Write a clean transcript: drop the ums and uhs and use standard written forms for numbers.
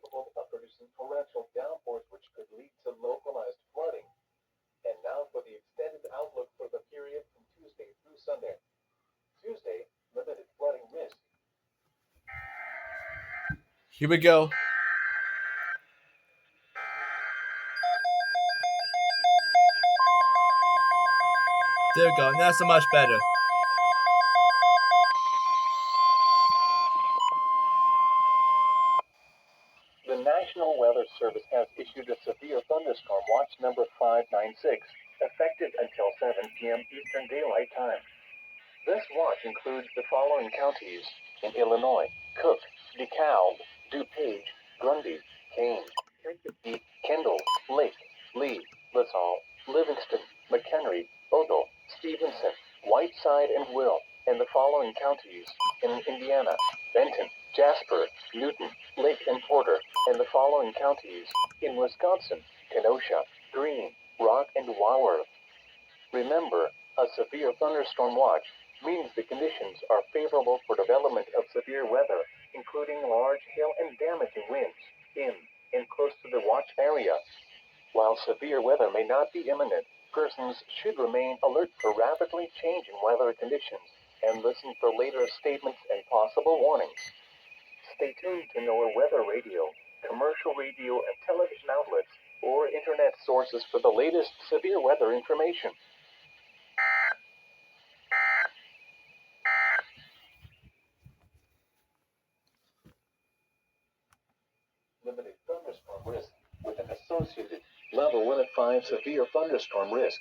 capable of producing torrential downpours which could lead to localized flooding. And now for the extended outlook for the period from Tuesday through Sunday. Tuesday, limited flooding risk. Here we go. There we go. Now so much better. The National Weather Service has issued a severe thunderstorm watch number 596, effective until 7 p.m. Eastern Daylight Time. This watch includes the following counties in Illinois: Cook, DeKalb, DuPage, Grundy, Kane, Kankakee, Kendall, Lake, Lee, LaSalle, Livingston, McHenry, Odell, Stevenson, Whiteside, and Will, and the following counties in Indiana: Benton, Jasper, Newton, Lake and Porter, and the following counties in Wisconsin: Kenosha, Greene, Rock, and Warworth. Remember, a severe thunderstorm watch means the conditions are favorable for development of severe weather, including large hail and damaging winds, in and close to the watch area. While severe weather may not be imminent, persons should remain alert for rapidly changing weather conditions and listen for later statements and possible warnings. Stay tuned to NOAA weather radio, commercial radio and television outlets, or internet sources for the latest severe weather information. Limited thunderstorm risk with an associated level 1 of 5 severe thunderstorm risk.